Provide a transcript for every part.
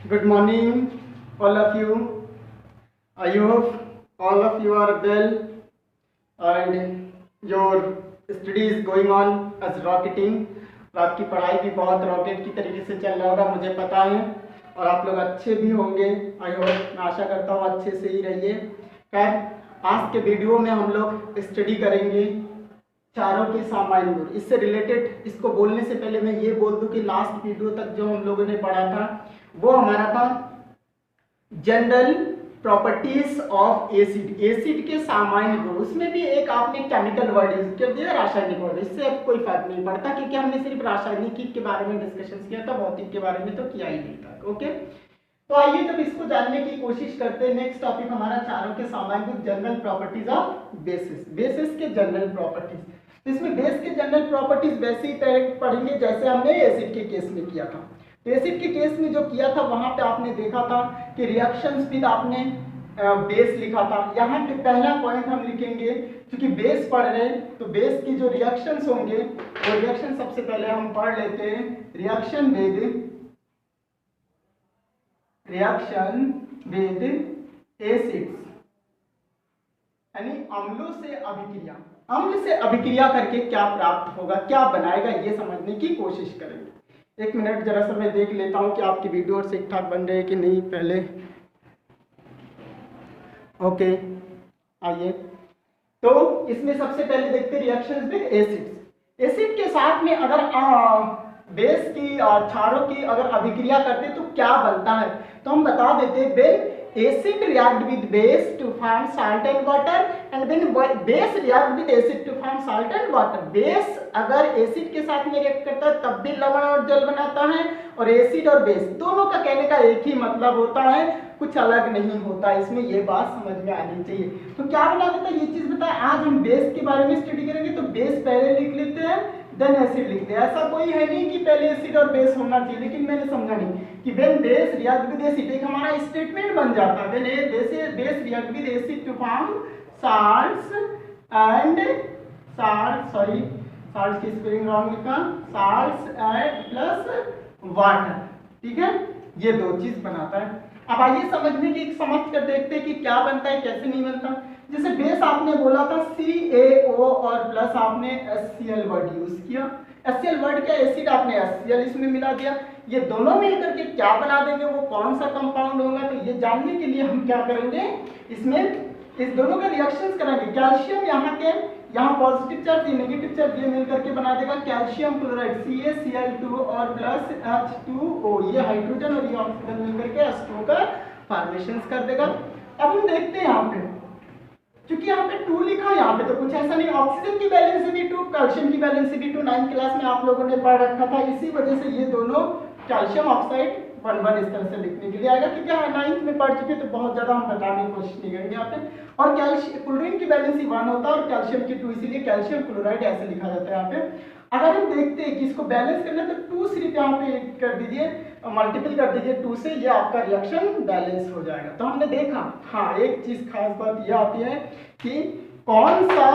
Good morning, all of you. I hope all of you are well and your study is going on as rocketing. और आपकी पढ़ाई भी बहुत rocket की तरीके से चल रहा होगा, मुझे पता है, और आप लोग अच्छे भी होंगे। आई होप, मैं आशा करता हूँ अच्छे से ही रहिए। खैर, आज के वीडियो में हम लोग स्टडी करेंगे चारों के सामान्य गुण। इससे रिलेटेड इसको बोलने से पहले मैं ये बोल दूं कि लास्ट वीडियो तक जो हम लोगों ने पढ़ा था वो हमारा था general properties of acid, acid के सामान्य गुण। उसमें भी एक आपने केमिकल वर्ड यूज कर दिया, रासायनिक वर्ड। इससे अब कोई फर्क नहीं पड़ता क्योंकि हमने सिर्फ रासायनिक के बारे में डिस्कशन किया था, भौतिक के बारे में तो किया ही नहीं था। ओके, तो आइए जब इसको जानने की कोशिश करते हैं। नेक्स्ट टॉपिक हमारा चारों के सामान्य गुण, general properties of basis, basis के जनरल प्रॉपर्टीज। इसमें बेस के जनरल प्रॉपर्टीज वैसे ही पढ़ेंगे जैसे हमने एसिड के केस में किया था। तो एसिड के केस में जो किया था वहां पे आपने देखा था कि रिएक्शन स्पीड आपने बेस लिखा था। यहाँ पे पहला पॉइंट हम लिखेंगे, क्योंकि बेस पढ़ रहे हैं तो बेस की जो रिएक्शंस होंगे वो रिएक्शन सबसे पहले हम पढ़ लेते हैं। रिएक्शन विद एसिड्स, यानी अम्लों से अभिक्रिया। अम्ल से अभिक्रिया करके क्या प्राप्त होगा, क्या बनाएगा, ये समझने की कोशिश करेंगे। एक मिनट जरा सा मैं देख लेता हूँ कि आपकी वीडियो ठीक ठाक बन रही है कि नहीं पहले। ओके, आइए। तो इसमें सबसे पहले देखते हैं रिएक्शंस विद एसिड्स। एसिड के साथ में अगर बेस की और क्षारों की अगर अभिक्रिया करते तो क्या बनता है, तो हम बता देते हैं acid react with base to form salt and water and when base react with acid to form salt and water। base अगर एसिड के साथ में रिएक्ट करता है तब भी लवण और जल बनाता है, और एसिड और बेस दोनों का कहने का एक ही मतलब होता है, कुछ अलग नहीं होता। इसमें ये बात समझ में आनी चाहिए। तो क्या बना देता है, ये चीज बताए। आज हम बेस के बारे में स्टडी करेंगे तो बेस पहले लिख लेते हैं, देन एसिड लिखते हैं। ऐसा कोई है नहीं कि पहले एसिड और बेस होना चाहिए, लेकिन मैंने समझा नहीं कि when base react with acid, एक हमारा स्टेटमेंट बन जाता है। When base react with acid to form salts and salts की स्पेलिंग रॉन्ग लिखा, साल्ट्स एंड प्लस वाटर। ठीक है, ये दो चीज बनाता है। अब आइए समझने की समझ कर देखते हैं कि क्या बनता है, कैसे नहीं बनता। जैसे बेस आपने बोला था CaO और प्लस आपने HCl वर्ड यूज किया। HCl वर्ड क्या, एसिड आपने HCl इसमें मिला दिया। ये दोनों मिलकर के क्या बना देंगे, वो कौन सा कंपाउंड होगा, तो ये जानने के लिए हम क्या करेंगे, इसमें इस दोनों का रिएक्शंस कराएंगे। कैल्शियम यहाँ पॉजिटिव चार्ज, ये नेगेटिव चार्ज, ये मिलकर के बना देगा कैल्शियम क्लोराइड CaCl2 और प्लस H2O। ये हाइड्रोजन और ये ऑक्सीजन मिलकर के H2O का फॉर्मेशंस कर देगा। अब हम देखते हैं यहाँ पे, क्योंकि यहाँ पे 2 लिखा है, यहाँ पे तो कुछ ऐसा नहीं। ऑक्सीजन की वैलेंसी भी 2, कैल्शियम की वैलेंसी भी 2, 9th क्लास में आप लोगों ने पढ़ रखा था। इसी वजह से ये दोनों कैल्शियम ऑक्साइड 1 इस तरह से लिखने के लिए आएगा, क्योंकि 9th में पढ़ चुके तो बहुत ज्यादा हम बताने की कोशिश नहीं करेंगे यहाँ पे। और कैल्शियम क्लोरीन की वैलेंसी 1 होता है और कैल्शियम की 2, इसीलिए कैल्शियम क्लोराइड ऐसे लिखा जाता है यहाँ पे। अगर हम देखते हैं कि इसको बैलेंस करना है तो 2 सिर्फ यहाँ पे कर दीजिए, मल्टीपल कर दीजिए 2 से, ये आपका रिएक्शन बैलेंस हो जाएगा। तो हमने देखा, हाँ एक चीज खास बात यह आती है कि कौन सा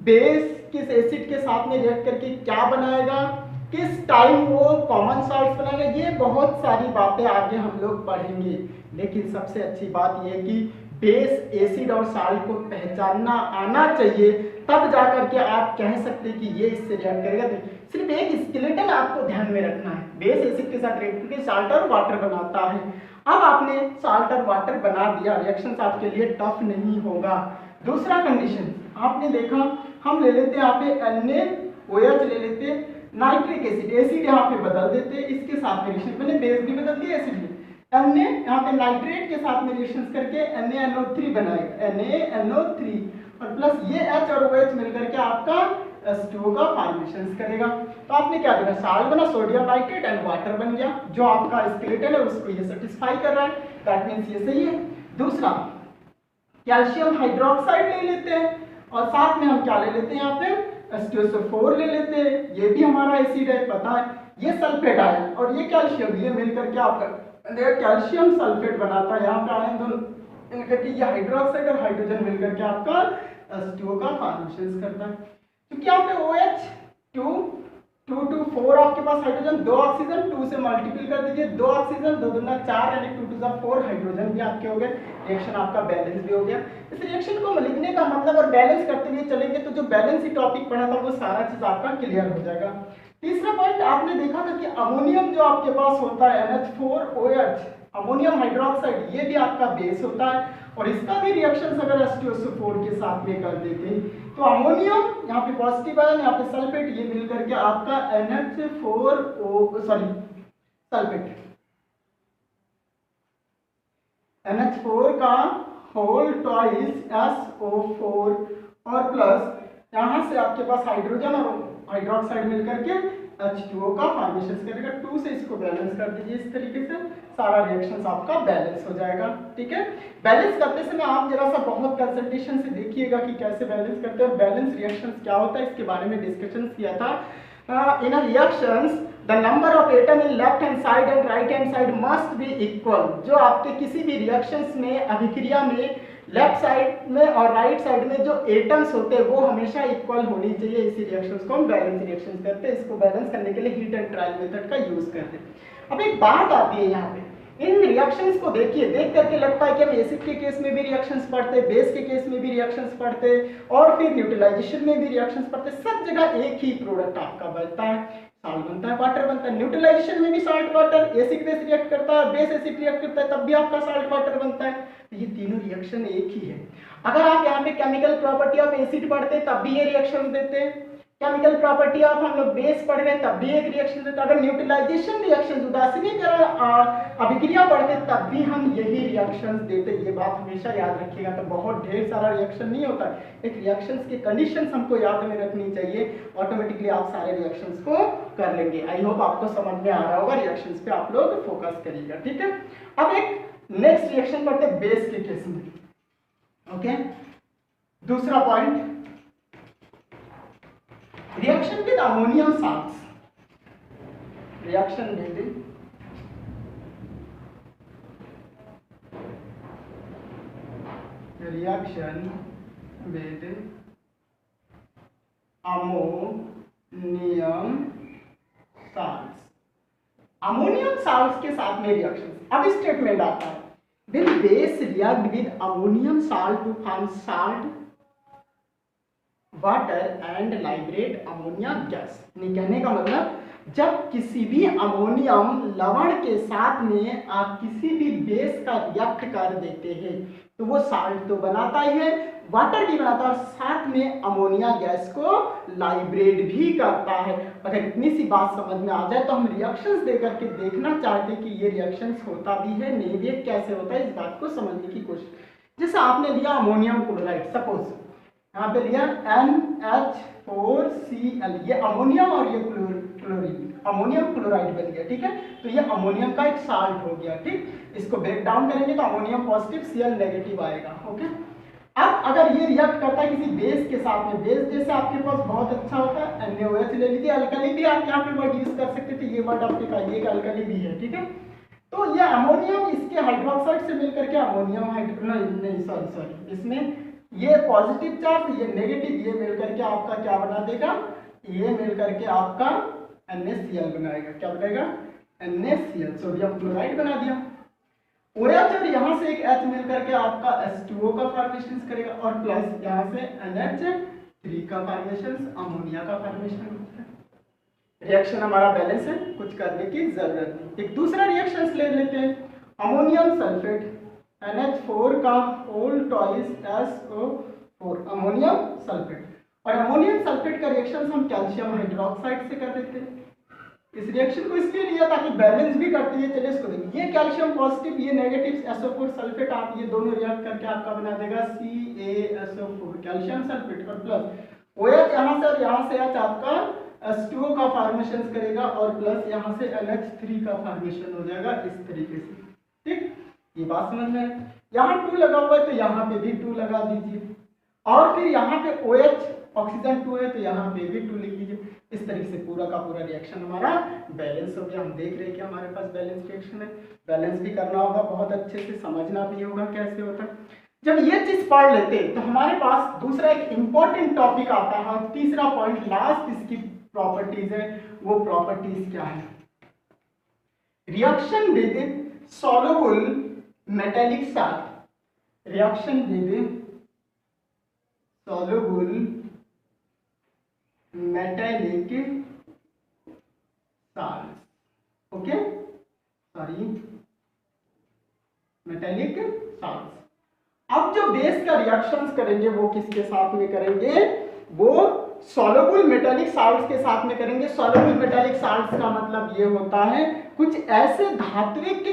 बेस किस एसिड के साथ में रिएक्ट करके क्या बनाएगा, किस टाइम वो कॉमन सॉल्ट्स बनाएगा, ये बहुत सारी बातें आगे हम लोग पढ़ेंगे। लेकिन सबसे अच्छी बात ये है कि बेस, एसिड और साल्ट को पहचानना आना चाहिए, तब जाकर के आप कह सकते हैं कि ये इससे रिएक्ट करेगा। तो सिर्फ एक स्केलेटन आपको ध्यान में रखना है, बेस एसिड के साथ रिएक्ट करके साल्ट और वाटर बनाता है। अब आपने साल्ट और वाटर बना दिया, रिएक्शंस आपके लिए टफ नहीं होगा। दूसरा कंडीशन आपने देखा, हम ले लेते हैं यहाँ पे NaOH ले लेते हैं, नाइट्रिक एसिड, एसिड यहाँ पे बदल देते हैं, इसके साथ में रिएक्शन, मैंने बेस भी बदल दिया, एसिड भी। Na यहाँ पे नाइट्रेट के साथ में रिएक्शंस करके NaNO3 बनाएगा, NaNO3 और प्लस ये H और OH मिलकर के आपका H2O का फॉर्मेशंस करेगा। तो आपने क्या देखा, साल्ट बना, सोडियम नाइट्रेट एंड वाटर बन गया। जो आपका स्केलेटन है उसको ये सेटिस्फाई कर रहा है, दैट मींस ये सही है। दूसरा कैल्शियम हाइड्रोक्साइड ले लेते हैं और साथ में हम क्या ले लेते हैं, यहाँ पे H2SO4 ले लेते हैं, ये भी हमारा एसिड है, पता है। ये सल्फेट आया और ये कैल्शियम, ये मिलकर के आपका कैल्शियम सल्फेट बनाता है। यहाँ पे आए दोनों मिलकर के ये हाइड्रोक्साइड और हाइड्रोजन मिलकर के आपका H2O का फॉर्मेशन करता है। क्योंकि यहाँ पे OH2 2 to 4 आपके पास हाइड्रोजन, 2 ऑक्सीजन, 2 से मल्टीपल कर दीजिए, 2 ऑक्सीजन 2 दूना 4 यानी 2 to 4 हाइड्रोजन भी आपके हो गए। रिएक्शन आपका बैलेंस भी हो गया। इस रिएक्शन को लिखने का मतलब और बैलेंस करते हुए चलेंगे तो जो बैलेंस ही टॉपिक पढ़ा था वो सारा चीज आपका क्लियर हो जाएगा। तीसरा पॉइंट आपने देखा था कि अमोनियम जो आपके पास होता है NH4OH, अमोनियम हाइड्रोक्साइड, ये भी आपका बेस होता है और इसका भी रिएक्शन अगर H2SO4 के साथ में कर देते हैं तो अमोनियम यहाँ पे पॉजिटिव आयन, यहाँ पे सल्फेट, ये मिलकर के आपका NH4 का होल ट्वाइस SO4 और प्लस यहाँ से आपके पास हाइड्रोजन और हाइड्रोक्साइड मिलकर के H2O का फॉर्मेशन करेगा। 2 से इसको बैलेंस कर दीजिए, इस तरीके से सारा रिएक्शंस आपका बैलेंस हो जाएगा। ठीक है, बैलेंस करते समय आप जरा सा बहुत कंसंट्रेशन से देखिएगा कि कैसे बैलेंस करते हैं। बैलेंस रिएक्शंस क्या होता है इसके बारे में डिस्कशन किया था। In a reactions the number of atom in left hand side and right hand side must be equal. जो आपके किसी भी रिएक्शंस में, अभिक्रिया में, लेफ्ट साइड में और राइट साइड में जो एटम्स होते हैं वो हमेशा इक्वल होनी चाहिए। इसी रिएक्शंस को हम बैलेंस रिएक्शंस कहते हैं। इसको बैलेंस करने के लिए हीट एंड ट्रायल मेथड का यूज करते हैं। अब एक बात आती है यहाँ पे, इन रिएक्शंस को देखिए, देख करके लगता है कि हम एसिड के केस में भी रिएक्शंस पढ़ते, बेस के केस में भी रिएक्शंस पढ़ते और फिर न्यूट्रलाइजेशन में भी रिएक्शंस पढ़ते। सब जगह एक ही प्रोडक्ट आपका बनता है, साल्ट बनता है, वाटर बनता है। न्यूट्रलाइजेशन में भी salt water, acid base react करता है, बेस एसिड रिएक्ट करता है, तब भी आपका साल्ट वाटर बनता है। तो ये तीनों रिएक्शन एक ही है। अगर आप यहाँ पे केमिकल प्रॉपर्टी ऑफ एसिड पढ़ते तब भी ये रिएक्शन देते हैं, केमिकल प्रॉपर्टी ऑफ हम लोग बेस पढ़ रहे हैं तब भी एक रिएक्शन देते हैं। अगर न्यूट्रलाइजेशन रिएक्शन, उदासीनीकरण अभिक्रिया पढ़ते तब भी हम यही रिएक्शंस देते। ये बात हमेशा याद रखिएगा। तो बहुत ढेर सारा रिएक्शन नहीं होता, एक रिएक्शंस के कंडीशंस हमको याद में रखनी चाहिए, ऑटोमेटिकली आप सारे रिएक्शंस को कर लेंगे। आई होप आपको समझ में आ रहा होगा। रिएक्शंस पे आप लोग फोकस करिएगा। ठीक है, अब एक नेक्स्ट रिएक्शन करते हैं बेस के केस में। ओके, दूसरा point, reaction with ammonium salts, reaction with ammonium salts। Ammonium salts के साथ में रिएक्शन। अब स्टेटमेंट आता है, when base react with ammonium salt to form salt water and Lybrate ammonia gas. कहने का मतलब जब किसी भी अमोनियम लवण के साथ में आप किसी भी बेस का रिएक्ट कर देते हैं तो वो साल्ट तो बनाता ही है, वाटर भी बनाता है और साथ में अमोनिया गैस को लाइब्रेट भी करता है। अगर इतनी सी बात समझ में आ जाए तो हम रिएक्शंस दे करके देखना चाहते हैं कि ये रिएक्शंस होता भी है, नहीं भी, कैसे होता है, इस बात को समझने की कोशिश। जैसे आपने लिया अमोनियम क्लोराइड, सपोज यहाँ पे लिया NH4Cl, ये अमोनियम और ये क्लोरीन, अमोनियम क्लोराइड बन गया। ठीक है, तो ये अमोनियम का एक साल्ट हो गया। ठीक, इसको ब्रेक डाउन करेंगे तो अमोनियम पॉजिटिव, Cl नेगेटिव आएगा। ओके, अब अगर ये रिएक्ट करता है किसी बेस के साथ में, बेस जैसे आपके पास बहुत अच्छा होता है NaOH ले लीजिए, अल्कली भी आप यहाँ पे वर्ड यूज कर सकते थे, ये वर्ड आपके का ये अल्कली भी है। ठीक है, तो ये अमोनियम इसके हाइड्रोक्साइड से मिलकर के अमोनियम इसमें ये पॉजिटिव चार्ज, ये नेगेटिव, ये मिलकर के आपका क्या बना देगा, ये मिलकर के आपका NaCl बनाएगा। क्या बनाएगा, NaCl, सोडियम क्लोराइड बना दिया। OH और यहाँ से एक H मिलकर के आपका H2O का फॉर्मेशन करेगा और प्लस यहाँ से NH3 का फॉर्मेशन, अमोनिया का फॉर्मेशन होता है। रिएक्शन हमारा बैलेंस है, कुछ करने की जरूरत नहीं। एक दूसरा रिएक्शन ले लेते हैं, अमोनियम सल्फेट NH4 का whole twice SO4, ammonium sulphate. और अमोनियम सल्फेट का रिएक्शन हम कैल्शियम हाइड्रोक्साइड से कर देते हैं। इस रिएक्शन को इसलिए लिया ताकि बैलेंस भी करती है। चलिए इसको देखिए, ये कैल्शियम पॉजिटिव, ये नेगेटिव SO4 सल्फेट, आप ये दोनों रिएक्ट करके आपका बना देगा CaSO4, कैल्शियम सल्फेट और प्लस OH यहाँ से और यहाँ से H आपका H2O का फॉर्मेशन करेगा और प्लस यहाँ से NH3 का फॉर्मेशन हो जाएगा इस तरीके से। ठीक, ये बात समझ में है। यहाँ 2 लगा हुआ है तो यहाँ पे भी 2 लगा दीजिए और फिर यहाँ पे OH ऑक्सीजन 2 है तो यहाँ पे भी 2 लिख दीजिए। इस तरीके से पूरा का पूरा रिएक्शन हमारा बैलेंस हो गया। हम देख रहे हैं कि हमारे पास बैलेंस रिएक्शन है। बैलेंस भी करना होगा, बहुत अच्छे से समझना भी होगा कैसे होता है। जब ये चीज पढ़ लेते तो हमारे पास दूसरा एक इंपॉर्टेंट टॉपिक आता है और तीसरा पॉइंट लास्ट इसकी प्रॉपर्टीज है, वो प्रॉपर्टीज क्या है? Reaction with soluble metallic salt, reaction with soluble metallic salt, okay, sorry metallic salt. अब जो बेस का रिएक्शंस करेंगे वो किसके साथ में करेंगे? वो सॉल्युबल मेटालिक साल्ट्स के साथ में करेंगे। सॉल्युबल मेटालिक साल्ट्स का मतलब ये होता है कुछ ऐसे धात्विक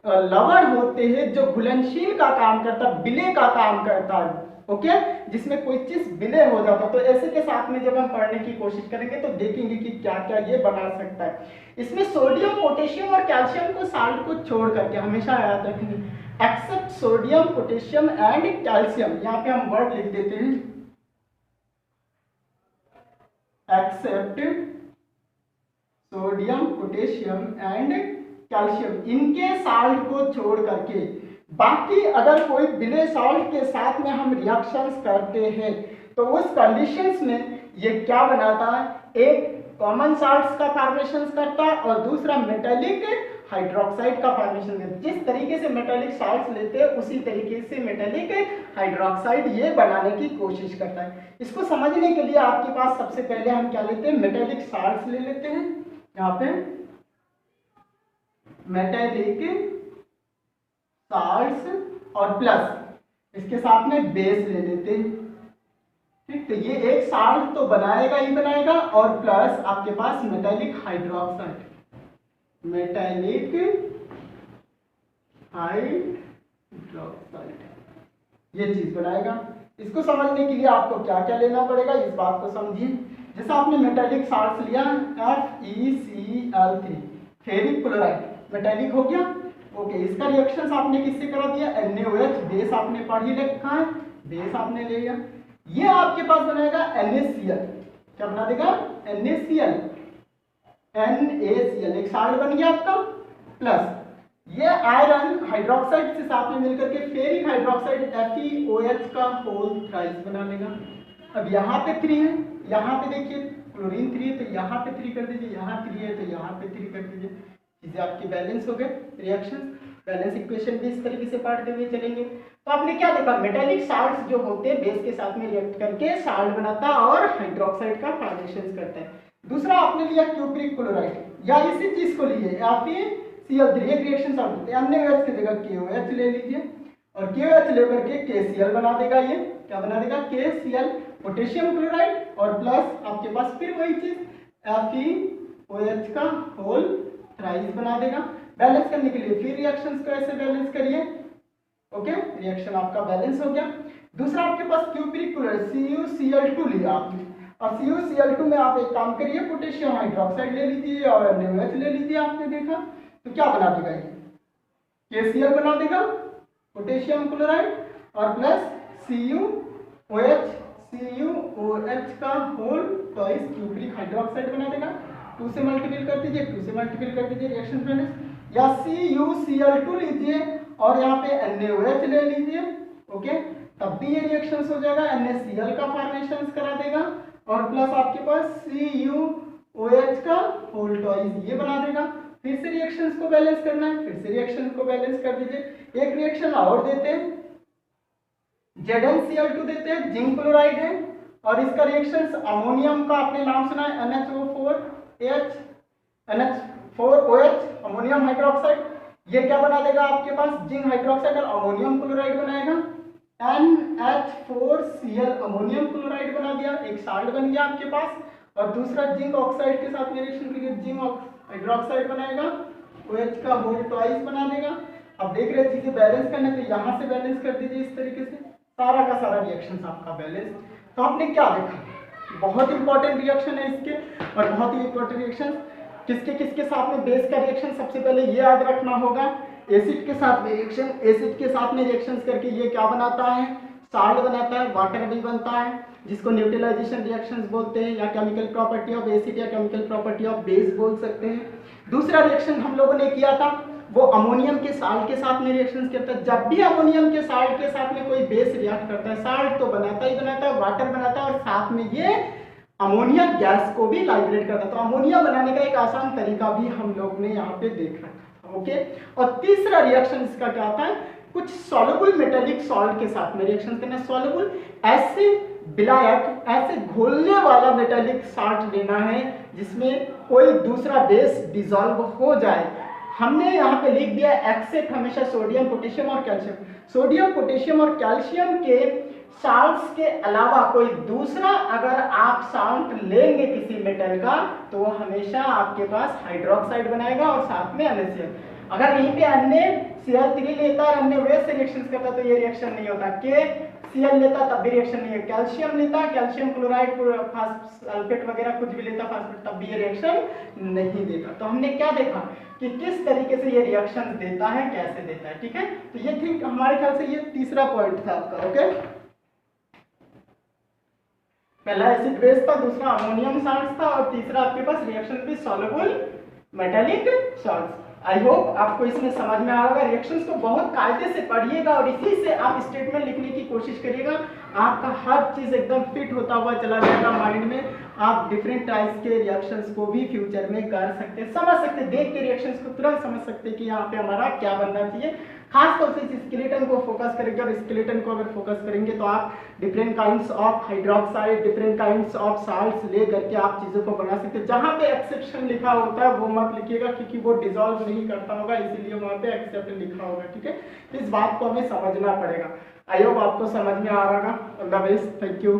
लवण होते हैं जो घुलनशील का काम करता है, विलय का काम करता है, ओके, जिसमें कोई चीज विलय हो जाता है। तो ऐसे के साथ में जब हम पढ़ने की कोशिश करेंगे तो देखेंगे कि क्या क्या ये बना सकता है। इसमें सोडियम, पोटेशियम और कैल्शियम को साल्ट को छोड़ करके हमेशा याद रखेंगे, except sodium, potassium and calcium. यहाँ पे हम वर्ड लिख देते हैं, except sodium, potassium and calcium, इनके साल्ट को छोड़ करके बाकी अगर कोई विलय साल्ट के साथ में हम रिएक्शंस करते हैं तो उस कंडीशंस में ये क्या बनाता है? एक कॉमन साल्ट्स का फॉर्मेशन करता है और दूसरा मेटालिक हाइड्रोक्साइड का फॉर्मेशन करता है। जिस तरीके से मेटालिक साल्ट्स लेते हैं उसी तरीके से मेटालिक हाइड्रोक्साइड ये बनाने की कोशिश करता है। इसको समझने के लिए आपके पास सबसे पहले हम क्या लेते हैं? मेटालिक साल्ट्स ले लेते हैं। यहाँ पे मेटालिक साल्ट्स और प्लस इसके साथ में बेस ले लेते हैं, ठीक। तो ये एक साल्ट तो बनाएगा ही बनाएगा और प्लस आपके पास मेटालिक हाइड्रोक्साइड, मेटालिक हाइड्रोक्साइड ये चीज बनाएगा। इसको समझने के लिए आपको क्या क्या लेना पड़ेगा, इस बात को समझिए। जैसा आपने मेटालिक साल्ट्स लिया FeCl3, फेरिक क्लोराइड मेटालिक हो गया, ओके। इसका रिएक्शन आपने किससे करा दिया? NaOH, बेस आपने पढ़ ही रखा है, बेस आपने ले लिया। ये आपके पास बनाएगा NaCl, क्या बना देगा? NaCl, एक साल्ट बन गया आपका, प्लस ये आयरन हाइड्रोक्साइड से साथ में मिलकर के फेरिक हाइड्रोक्साइड FeOH का होल थ्राइस बना लेगा। अब यहाँ पे 3 है, यहाँ पे देखिए क्लोरीन 3 है तो यहाँ पे 3 कर दीजिए, यहाँ 3 है तो यहाँ पे 3 कर दीजिए। चीजें आपकी बैलेंस हो गए, रिएक्शन बैलेंस इक्वेशन भी इस तरीके से पढ़ते हुए चलेंगे। तो आपने क्या देखा? मेटालिक साल्ट्स जो होते हैं बेस के साथ में रिएक्ट करके साल्ट बनाता है और हाइड्रोक्साइड का फॉर्मेशन करता है। दूसरा आपने लिया क्यूप्रिक क्लोराइड या इसी चीज को लिए FeCl3, एक रिएक्शन साल्ट NaOH की जगह KOH ले लीजिए और KOH लेकर के KCl बना देगा। ये क्या बना देगा? KCl, पोटेशियम क्लोराइड और प्लस आपके पास फिर वही चीज FeOH का होल थ्राइस बना देगा। बैलेंस करने के लिए फिर रिएक्शंस को ऐसे बैलेंस करिए, ओके, रिएक्शन आपका बैलेंस हो गया। दूसरा आपके पास क्यूप्रिक क्लोराइड CuCl2 लिया आपने और CuCl2 में आप एक काम करिए, पोटेशियम हाइड्रोक्साइड ले लीजिए और NaOH ले लीजिए। आपने देखा तो क्या बना देगा? ये KCl बना देगा, पोटेशियम क्लोराइड और प्लस CuOH का होल ट्वाइस क्यूप्रिक हाइड्रोक्साइड बना देगा। 2 से मल्टीपल कर दीजिए, 2 से मल्टीपल कर दीजिए, रिएक्शन बैलेंस। या CuCl2 लीजिए और यहाँ पे NaOH ले लीजिए, ओके, तब भी ये रिएक्शंस हो जाएगा, NaCl का फॉर्मेशन करा देगा और प्लस आपके पास CuOH का होल ट्वाइस ये बना देगा। फिर से रिएक्शंस को बैलेंस करना है, फिर से रिएक्शन को बैलेंस कर दीजिए। एक रिएक्शन और देते हैं, ZnCl2 देते हैं, जिंक क्लोराइड है और इसका रिएक्शन अमोनियम का आपने नाम सुना है NH4OH, अमोनियम हाइड्रोक्साइड। ये क्या बना देगा? आपके पास जिंक हाइड्रोक्साइड और अमोनियम क्लोराइड बनाएगा, NH4Cl अमोनियम क्लोराइड बना दिया, एक साल्ट बन गया आपके पास। और दूसरा जिंक ऑक्साइड के साथ रिएक्शन करके जिंक हाइड्रोक्साइड बनाएगा, OH का होल ट्वाइस बना देगा। अब देख रहे चीजें बैलेंस करने, तो यहाँ से बैलेंस कर दीजिए इस तरीके से, सारा का सारा रिएक्शन आपका बैलेंस। तो आपने क्या देखा? बहुत इंपॉर्टेंट रिएक्शन है इसके और बहुत ही इंपॉर्टेंट रिएक्शन किसके किसके साथ में बेस का रिएक्शन सबसे पहले ये याद रखना होगा। एसिड के साथ में रिएक्शन, एसिड के साथ में रिएक्शन करके ये क्या बनाता है? साल्ट बनाता है, वाटर भी बनता है, जिसको न्यूट्रलाइजेशन रिएक्शंस बोलते हैं या केमिकल प्रॉपर्टी ऑफ एसिड या केमिकल प्रॉपर्टी ऑफ बेस बोल सकते हैं। दूसरा रिएक्शन हम लोगों ने किया था वो अमोनियम के साल्ट के साथ में रिएक्शंस करता है। जब भी अमोनियम के साल्ट के साथ में कोई बेस रिएक्ट करता है, साल्ट तो बनाता ही बनाता है, वाटर बनाता है और साथ में ये अमोनिया गैस को भी लाइब्रेट करता है। तो अमोनिया बनाने का एक आसान तरीका भी हम लोग ने यहाँ पे देख रखा था। ओके, और तीसरा रिएक्शन इसका क्या होता है, कुछ सॉल्युबल मेटेलिक सॉल्ट के साथ में रिएक्शन करना। सॉल्युबल ऐसे विलायक, ऐसे घोलने वाला मेटेलिक सॉल्ट लेना है जिसमें कोई दूसरा बेस डिसॉल्व हो जाए। हमने यहाँ पे लिख दिया एक्सेप्ट हमेशा सोडियम, पोटेशियम और कैल्शियम। सोडियम, पोटेशियम और कैल्शियम के साल्ट्स के अलावा कोई दूसरा अगर आप साल्ट लेंगे किसी मेटल का तो वो हमेशा आपके पास हाइड्रोक्साइड बनाएगा और साथ में NaCl। अगर यहीं पे अन्य Cl3 लेता और अन्य वे से रिएक्शन करता तो ये रिएक्शन नहीं होता। KCl लेता तब भी रिएक्शन नहीं है। कैल्शियम लेता, कैल्शियम क्लोराइड, सल्फेट वगैरह कुछ भी लेता फास्फेट, तब भी ये रिएक्शन नहीं देता। तो हमने क्या देखा कि किस तरीके से ये रिएक्शन देता है, कैसे देता है। ठीक है, तो ये थिंक हमारे ख्याल से ये तीसरा पॉइंट था आपका। ओके, पहला एसिड बेस था, दूसरा अमोनियम सॉल्ट्स था और तीसरा आपके पास reaction with soluble metallic salts. I hope आपको इसमें समझ में आ रहा होगा। रिएक्शंस को बहुत कायदे से पढ़िएगा और इसी से आप स्टेटमेंट लिखने की कोशिश करिएगा। आपका हर चीज एकदम फिट होता हुआ चला जाएगा माइंड में। आप डिफरेंट टाइप्स के रिएक्शंस को भी फ्यूचर में कर सकते हैं, समझ सकते हैं, देख के रिएक्शंस को तुरंत समझ सकते हैं कि यहाँ पे हमारा क्या बनना चाहिए। खास तौर से इस स्केलेटन को फोकस करेंगे और स्केलेटन को अगर फोकस करेंगे तो आप different kinds of hydroxide, different kinds of salts ले करके आप चीजों को बना सकते हैं। जहां पे एक्सेप्शन लिखा होता है वो मत लिखिएगा क्योंकि वो डिसॉल्व नहीं करता होगा, इसीलिए वहां पे एक्सेप्ट लिखा होगा। ठीक है, इस बात को हमें समझना पड़ेगा। आई होप आपको समझ में आ रहा होगा। All the best, thank you.